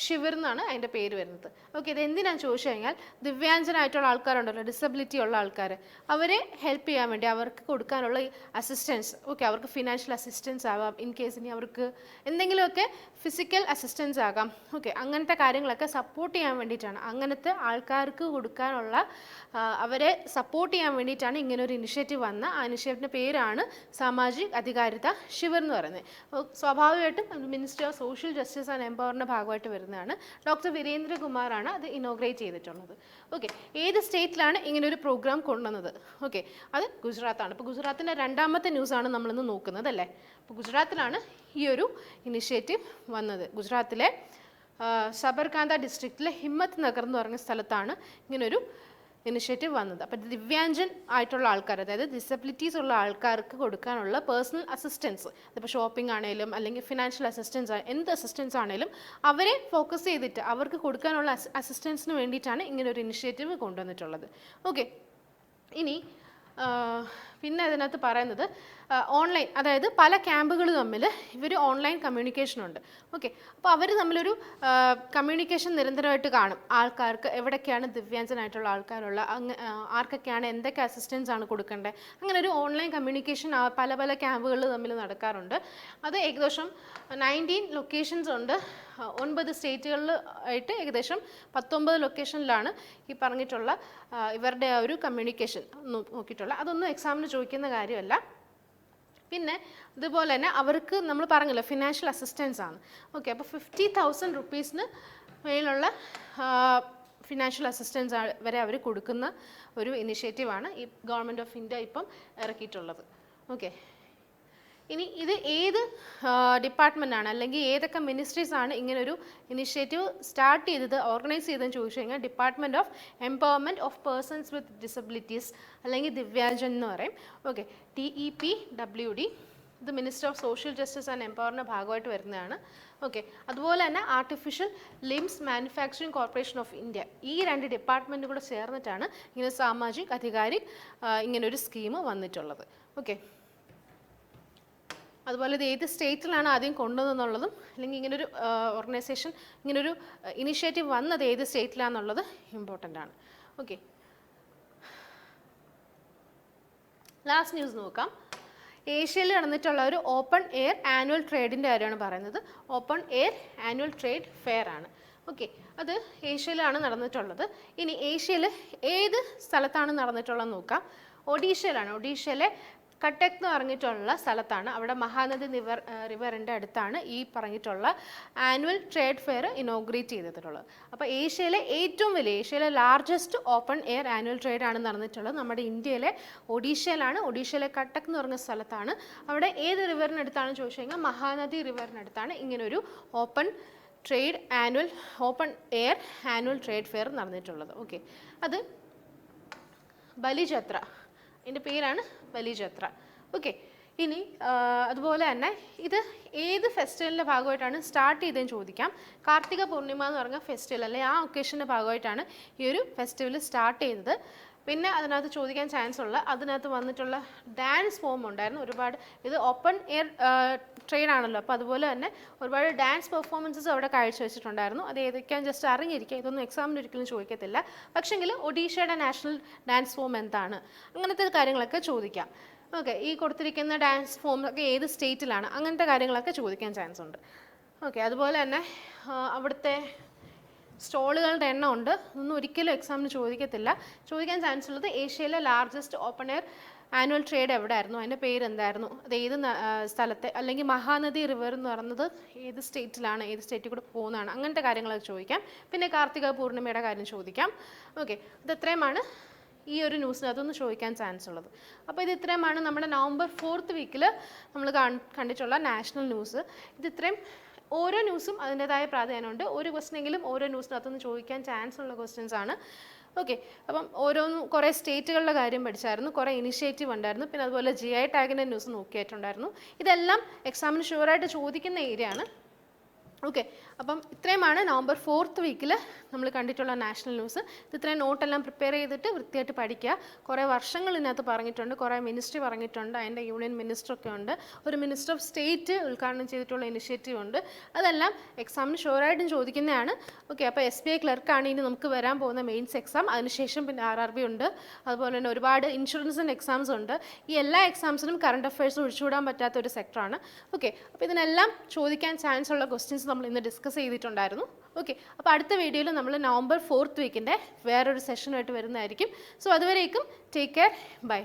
ശിവിർ എന്നാണ് അതിൻ്റെ പേര് വരുന്നത്. ഓക്കെ, ഇത് എന്തിനാണെന്ന് ചോദിച്ചു കഴിഞ്ഞാൽ ദിവ്യാംഗനായിട്ടുള്ള ആൾക്കാരുണ്ടല്ലോ, ഡിസബിലിറ്റി ഉള്ള ആൾക്കാർ, അവരെ ഹെൽപ്പ് ചെയ്യാൻ വേണ്ടി അവർക്ക് കൊടുക്കാനുള്ള അസിസ്റ്റൻസ്. ഓക്കെ, അവർക്ക് ഫിനാൻഷ്യൽ അസിസ്റ്റൻസ് ആവാം, ഇൻ കേസ് ഇനി അവർക്ക് എന്തെങ്കിലുമൊക്കെ ഫിസിക്കൽ അസിസ്റ്റൻസ് ആകാം. ഓക്കെ, അങ്ങനത്തെ കാര്യങ്ങളൊക്കെ സപ്പോർട്ട് ചെയ്യാൻ വേണ്ടിയിട്ടാണ്, അങ്ങനത്തെ ആൾക്കാർക്ക് കൊടുക്കാനുള്ള അവരെ സപ്പോർട്ട് ചെയ്യാൻ വേണ്ടിയിട്ടാണ് ഇങ്ങനൊരു ഇനിഷ്യേറ്റീവ് വന്ന. ആ ഇനിഷ്യേറ്റീവിൻ്റെ പേരാണ് സാമാജിക് അധികാരിത ശിവിർ എന്ന് പറയുന്നത്. സ്വാഭാവികമായിട്ടും ministry of social justice and എംപവറിൻ്റെ ഭാഗമായിട്ട് വരുന്നതാണ്. ഡോക്ടർ വീരേന്ദ്ര കുമാറാണ് അത് ഇനോഗ്രേറ്റ് ചെയ്തിട്ടുള്ളത്. ഓക്കെ, ഏത് സ്റ്റേറ്റിലാണ് ഇങ്ങനൊരു പ്രോഗ്രാം കൊണ്ടുവന്നത്? ഓക്കെ, അത് ഗുജറാത്താണ്. ഇപ്പോൾ ഗുജറാത്തിൻ്റെ 2ാമത്തെ ന്യൂസാണ് നമ്മളിന്ന് നോക്കുന്നത് അല്ലേ. അപ്പോൾ ഗുജറാത്തിലാണ് ഈ ഒരു ഇനിഷ്യേറ്റീവ് വന്നത്. ഗുജറാത്തിലെ സബർകാന്ത ഡിസ്ട്രിക്റ്റിലെ ഹിമ്മത്ത് നഗർ എന്ന് പറഞ്ഞ സ്ഥലത്താണ് ഇങ്ങനൊരു ഇനിഷ്യേറ്റീവ് വന്നത്. അപ്പോൾ ദിവ്യാംഗൻ ആയിട്ടുള്ള ആൾക്കാർ, അതായത് ഡിസബിലിറ്റീസ് ഉള്ള ആൾക്കാർക്ക് കൊടുക്കാനുള്ള പേഴ്സണൽ അസിസ്റ്റൻസ്, അതിപ്പോൾ ഷോപ്പിംഗ് ആണെങ്കിലും അല്ലെങ്കിൽ ഫിനാൻഷ്യൽ അസിസ്റ്റൻസ്, എന്ത് അസിസ്റ്റൻസ് ആണെങ്കിലും അവരെ ഫോക്കസ് ചെയ്തിട്ട് അവർക്ക് കൊടുക്കാനുള്ള അസിസ്റ്റൻസിന് വേണ്ടിയിട്ടാണ് ഇങ്ങനൊരു ഇനിഷ്യേറ്റീവ് കൊണ്ടുവന്നിട്ടുള്ളത്. ഓക്കെ, ഇനി പിന്നെ അതിനകത്ത് പറയുന്നത് ഓൺലൈൻ, അതായത് പല ക്യാമ്പുകൾ തമ്മിൽ ഇവർ ഓൺലൈൻ കമ്മ്യൂണിക്കേഷൻ ഉണ്ട്. ഓക്കെ, അപ്പോൾ അവർ തമ്മിലൊരു കമ്മ്യൂണിക്കേഷൻ നിരന്തരമായിട്ട് കാണും. ആൾക്കാർക്ക് എവിടെയൊക്കെയാണ് ദിവ്യാംഗനായിട്ടുള്ള ആൾക്കാരുള്ള, ആർക്കൊക്കെയാണ് എന്തൊക്കെ അസിസ്റ്റൻസ് ആണ് കൊടുക്കേണ്ടത്, അങ്ങനെ ഒരു ഓൺലൈൻ കമ്മ്യൂണിക്കേഷൻ പല പല ക്യാമ്പുകൾ തമ്മിൽ നടക്കാറുണ്ട്. അത് ഏകദേശം 19 ലൊക്കേഷൻസ് ഉണ്ട്. 9 സ്റ്റേറ്റുകളിൽ ആയിട്ട് ഏകദേശം 19 ലൊക്കേഷനിലാണ് ഈ പറഞ്ഞിട്ടുള്ള ഇവരുടെ ആ ഒരു കമ്മ്യൂണിക്കേഷൻ നോക്കിയിട്ടുള്ള. അതൊന്നും എക്സാമിന് ചോദിക്കുന്ന കാര്യമല്ല. പിന്നെ ഇതുപോലെ തന്നെ അവർക്ക് നമ്മൾ പറഞ്ഞല്ലോ ഫിനാൻഷ്യൽ അസിസ്റ്റൻസ് ആണ്. ഓക്കെ, അപ്പോൾ 50,000 rupees മേലുള്ള ഫിനാൻഷ്യൽ അസിസ്റ്റൻസ് വരെ അവർ കൊടുക്കുന്ന ഒരു ഇനിഷ്യേറ്റീവാണ് ഈ ഗവൺമെൻറ് ഓഫ് ഇന്ത്യ ഇപ്പം ഇറക്കിയിട്ടുള്ളത്. ഓക്കെ, ഇനി ഇത് ഏത് ഡിപ്പാർട്ട്മെൻറ്റാണ് അല്ലെങ്കിൽ ഏതൊക്കെ മിനിസ്ട്രീസ് ആണ് ഇങ്ങനൊരു ഇനിഷ്യേറ്റീവ് സ്റ്റാർട്ട് ചെയ്തത്, ഓർഗനൈസ് ചെയ്തതെന്ന് ചോദിച്ചു കഴിഞ്ഞാൽ department of empowerment of persons with disabilities അല്ലെങ്കിൽ ദിവ്യാംഗൻ എന്ന് പറയും. ഓക്കെ, DEPWD ഇത് minister of social justice and എംപവർമെൻറ്റിൻ്റെ ഭാഗമായിട്ട് വരുന്നതാണ്. ഓക്കെ, അതുപോലെ തന്നെ artificial limbs manufacturing corporation of India, ഈ 2 ഡിപ്പാർട്ട്മെൻറ്റും കൂടെ ചേർന്നിട്ടാണ് ഇങ്ങനെ സാമാജിക് അധികാരിക് ഇങ്ങനൊരു സ്കീം വന്നിട്ടുള്ളത്. ഓക്കെ, അതുപോലെ ഇത് ഏത് സ്റ്റേറ്റിലാണ് ആദ്യം കൊണ്ടുവന്നുള്ളതും അല്ലെങ്കിൽ ഇങ്ങനൊരു ഓർഗനൈസേഷൻ ഇങ്ങനൊരു ഇനിഷ്യേറ്റീവ് വന്നത് ഏത് സ്റ്റേറ്റിലാണെന്നുള്ളത് ഇമ്പോർട്ടൻ്റ് ആണ്. ഓക്കെ, ലാസ്റ്റ് ന്യൂസ് നോക്കാം. ഏഷ്യയിൽ നടന്നിട്ടുള്ള ഒരു ഓപ്പൺ എയർ ആനുവൽ ട്രേഡിൻ്റെ കാര്യമാണ് പറയുന്നത്. Open air annual trade fair ആണ്. ഓക്കെ, അത് ഏഷ്യയിലാണ് നടന്നിട്ടുള്ളത്. ഇനി ഏഷ്യയിൽ ഏത് സ്ഥലത്താണ് നടന്നിട്ടുള്ളതെന്ന് നോക്കാം. ഒഡീഷയിലാണ്. ഒഡീഷയിലെ കട്ടക് എന്ന് പറഞ്ഞിട്ടുള്ള സ്ഥലത്താണ്. അവിടെ മഹാനദി റിവറിൻ്റെ അടുത്താണ് ഈ പറഞ്ഞിട്ടുള്ള ആനുവൽ ട്രേഡ് ഫെയർ ഇനോഗ്രേറ്റ് ചെയ്തിട്ടുള്ളത്. അപ്പോൾ ഏഷ്യയിലെ ഏറ്റവും വലിയ, ഏഷ്യയിലെ largest open air annual trade ആണ് നടന്നിട്ടുള്ളത് നമ്മുടെ ഇന്ത്യയിലെ ഒഡീഷയിലാണ്. ഒഡീഷയിലെ കട്ടക് എന്ന് പറഞ്ഞ സ്ഥലത്താണ്. അവിടെ ഏത് റിവറിനടുത്താണെന്ന് ചോദിച്ചു കഴിഞ്ഞാൽ മഹാനദി റിവറിനടുത്താണ് ഇങ്ങനൊരു open air annual trade fair നടന്നിട്ടുള്ളത്. ഓക്കെ, അത് ബലിജത്ര, ഇതിൻ്റെ പേരാണ് ബലിജത്ര. ഓക്കെ, ഇനി അതുപോലെ തന്നെ ഇത് ഏത് ഫെസ്റ്റിവലിൻ്റെ ഭാഗമായിട്ടാണ് സ്റ്റാർട്ട് ചെയ്തതെന്ന് ചോദിക്കാം. കാർത്തിക പൂർണിമ എന്ന് പറഞ്ഞ ഫെസ്റ്റിവൽ അല്ലെ ആ ഒക്കേഷൻ്റെ ഭാഗമായിട്ടാണ് ഈ ഒരു ഫെസ്റ്റിവൽ സ്റ്റാർട്ട് ചെയ്തത്. പിന്നെ അതിനകത്ത് ചോദിക്കാൻ ചാൻസ് ഉള്ള അതിനകത്ത് വന്നിട്ടുള്ള ഡാൻസ് ഫോം ഉണ്ടായിരുന്നു ഒരുപാട്. ഇത് ഓപ്പൺ എയർ ട്രെയിൻ ആണല്ലോ, അപ്പോൾ അതുപോലെ തന്നെ ഒരുപാട് ഡാൻസ് പെർഫോമൻസസ് അവിടെ കാഴ്ചവെച്ചിട്ടുണ്ടായിരുന്നു. അത് ഏതൊക്കെയാണ് ജസ്റ്റ് അറിഞ്ഞിരിക്കുക, ഇതൊന്നും എക്സാമിന് ഒരിക്കലും ചോദിക്കത്തില്ല. പക്ഷെങ്കിൽ ഒഡീഷയുടെ നാഷണൽ ഡാൻസ് ഫോം എന്താണ്, അങ്ങനത്തെ കാര്യങ്ങളൊക്കെ ചോദിക്കാം. ഓക്കെ, ഈ കൊടുത്തിരിക്കുന്ന ഡാൻസ് ഫോം ഒക്കെ ഏത് സ്റ്റേറ്റിലാണ്, അങ്ങനത്തെ കാര്യങ്ങളൊക്കെ ചോദിക്കാൻ ചാൻസ് ഉണ്ട്. ഓക്കെ, അതുപോലെ തന്നെ അവിടുത്തെ സ്റ്റോളുകളുടെ എണ്ണം ഉണ്ട്, ഇതൊന്നും ഒരിക്കലും എക്സാമിന് ചോദിക്കത്തില്ല. ചോദിക്കാൻ ചാൻസ് ഉള്ളത് ഏഷ്യയിലെ largest open air annual trade എവിടെയായിരുന്നു, അതിൻ്റെ പേരെന്തായിരുന്നു, അത് ഏത് സ്ഥലത്തെ, അല്ലെങ്കിൽ മഹാനദി റിവർ എന്ന് പറയുന്നത് ഏത് സ്റ്റേറ്റിലാണ്, ഏത് സ്റ്റേറ്റിൽ കൂടെ പോകുന്നതാണ്, അങ്ങനത്തെ കാര്യങ്ങളൊക്കെ ചോദിക്കാം. പിന്നെ കാർത്തിക പൂർണ്ണിമയുടെ കാര്യം ചോദിക്കാം. ഓക്കെ, ഇത് ഇത്രയുമാണ് ഈ ഒരു ന്യൂസിന് അതൊന്ന് ചോദിക്കാൻ ചാൻസ് ഉള്ളത്. അപ്പോൾ ഇത് ഇത്രയുമാണ് നമ്മുടെ നവംബർ 4th വീക്കിൽ നമ്മൾ കണ്ടിട്ടുള്ള നാഷണൽ ന്യൂസ്. ഇത് ഇത്രയും ഓരോ ന്യൂസും അതിൻ്റെതായ പ്രാധാന്യമുണ്ട്. ഒരു ക്വസ്റ്റനെങ്കിലും ഓരോ ന്യൂസിനകത്തുനിന്ന് ചോദിക്കാൻ ചാൻസ് ഉള്ള ക്വസ്റ്റ്യൻസ് ആണ്. ഓക്കെ, അപ്പം ഓരോന്നും കുറേ സ്റ്റേറ്റുകളുടെ കാര്യം പഠിച്ചായിരുന്നു, കുറേ ഇനിഷ്യേറ്റീവ് ഉണ്ടായിരുന്നു, പിന്നെ അതുപോലെ GI ടാഗിൻ്റെ ന്യൂസ് നോക്കിയിട്ടുണ്ടായിരുന്നു. ഇതെല്ലാം എക്സാമിന് ഷുവറായിട്ട് ചോദിക്കുന്ന ഏരിയ ആണ്. ഓക്കെ, അപ്പം ഇത്രയുമാണ് നവംബർ 4th വീക്കിൽ നമ്മൾ കണ്ടിട്ടുള്ള നാഷണൽ ന്യൂസ്. ഇത് ഇത്രയും നോട്ടെല്ലാം പ്രിപ്പയർ ചെയ്തിട്ട് വൃത്തിയായിട്ട് പഠിക്കുക. കുറേ വർഷങ്ങൾ ഇതിനകത്ത് പറഞ്ഞിട്ടുണ്ട്, കുറേ മിനിസ്ട്രി പറഞ്ഞിട്ടുണ്ട്, അതിൻ്റെ യൂണിയൻ മിനിസ്റ്ററൊക്കെ ഉണ്ട്, ഒരു മിനിസ്റ്റർ ഓഫ് സ്റ്റേറ്റ് ഉദ്ഘാടനം ചെയ്തിട്ടുള്ള ഇനിഷ്യേറ്റീവ് ഉണ്ട്. അതെല്ലാം എക്സാമിന് ഷുവറായിട്ടും ചോദിക്കുന്നതാണ്. ഓക്കെ, അപ്പോൾ SBI ക്ലർക്കാണ് ഇനി നമുക്ക് വരാൻ പോകുന്ന മെയിൻസ് എക്സാം. അതിനുശേഷം പിന്നെ RRB ഉണ്ട്, അതുപോലെ തന്നെ ഒരുപാട് ഇൻഷുറൻസിൻ്റെ എക്സാംസ് ഉണ്ട്. ഈ എല്ലാ എക്സാംസിനും കറണ്ട് അഫയേഴ്സ് ഒഴിച്ചുകൂടാൻ പറ്റാത്ത ഒരു സെക്ടറാണ്. ഓക്കെ, അപ്പോൾ ഇതിനെല്ലാം ചോദിക്കാൻ ചാൻസ് ഉള്ള ക്വസ്റ്റ്യൻസ് നമ്മൾ ഇന്ന് ഡിസ്കസ് ചെയ്തിട്ടുണ്ടായിരുന്നു. ഓക്കെ, അപ്പോൾ അടുത്ത വീഡിയോയിൽ നമ്മൾ നവംബർ 4th വീക്കിൻ്റെ വേറൊരു സെഷനുമായിട്ട് വരുന്നതായിരിക്കും. സോ അതുവരേക്കും ടേക്ക് കെയർ, ബൈ.